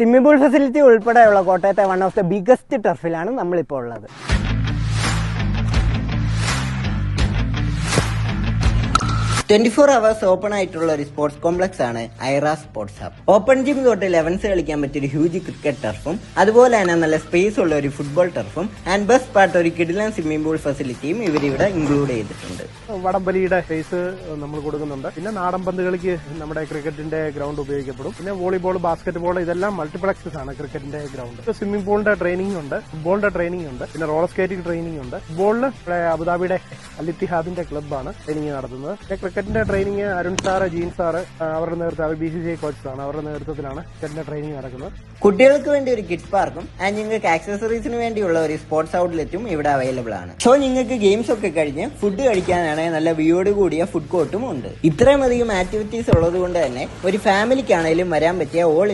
Swimming pool facility ഉൾപ്പെടെയുള്ള കോട്ടയത്തെ one of the biggest ടർഫിലാണ് നമ്മളിപ്പോൾ ഉള്ളത്. hours ഓപ്പൺ ആയിട്ടുള്ള ഒരു സ്പോർട്സ് കോംപ്ലക്സ് ആണ് Aira sports hub. Open gym തൊട്ട് 11s കളിക്കാൻ പറ്റിയ ഒരു ഹ്യൂജ് ക്രിക്കറ്റ് ടർഫും അതുപോലെ തന്നെ നല്ല സ്പേസ് ഉള്ള ഒരു ഫുട്ബോൾ ടർഫും ആൻഡ് ബെസ്റ്റ് പാർട്ട് ഒരു കിഡിലൻ സ്വിമ്മിംഗ് പൂൾ ഫെസിലിറ്റിയും ഇവരിവിടെ ഇൻക്ലൂഡ് ചെയ്തിട്ടുണ്ട്. വടംവലിയുടെ സ്പേസ് നമ്മൾ കൊടുക്കുന്നുണ്ട്. പിന്നെ നാടൻ പന്തുകളിക്ക് നമ്മുടെ ക്രിക്കറ്റിന്റെ ഗ്രൗണ്ട് ഉപയോഗിക്കപ്പെടും. പിന്നെ വോളിബോൾ, ബാസ്കറ്റ് ബോൾ ഇതെല്ലാം മൾട്ടിപ്ലക്സസ് ആണ് ക്രിക്കറ്റിന്റെ ഗ്രൗണ്ട്. സ്വിമ്മിംഗ് പൂളിന്റെ ട്രെയിനിങ് ഉണ്ട്, ഫുട്ബോളിന്റെ ട്രെയിനിങ് ഉണ്ട്, പിന്നെ റോളർ സ്കേറ്റിംഗ് ട്രെയിനിങ് ഉണ്ട്. ഫുട്ബോളിന് അബുദാബിയുടെ അൽ ഇത്തിഹാദിന്റെ ക്ലബ്ബാണ് ട്രെയിനിങ് നടത്തുന്നത്. ക്രിക്കറ്റിന്റെ training Arun sir, Jean sir അവരുടെ നേതൃത്വം, BCCI കോച്ചസ് ആണ്, അവരുടെ നേതൃത്വത്തിലാണ് ക്രിക്കറ്റിന്റെ ട്രെയിനിങ് നടക്കുന്നത്. കുട്ടികൾക്ക് വേണ്ടി ഒരു കിഡ്സ് പാർക്കും ആൻഡ് നിങ്ങൾക്ക് ആക്സസറീസിന് വേണ്ടിയുള്ള ഒരു സ്പോർട്സ് ഔട്ട്ലെറ്റും ഇവിടെ അവൈലബിൾ ആണ്. സോ നിങ്ങൾക്ക് ഗെയിംസ് ഒക്കെ കഴിഞ്ഞ് ഫുഡ് കഴിക്കാനാണെങ്കിൽ നല്ല വ്യൂയോട് കൂടിയ ഫുഡ് കോർട്ടും ഉണ്ട്. ഇത്രയും അധികം ആക്ടിവിറ്റീസ് ഉള്ളത് കൊണ്ട് തന്നെ ഒരു ഫാമിലിക്കാണെങ്കിലും വരാൻ പറ്റിയ ഓൾ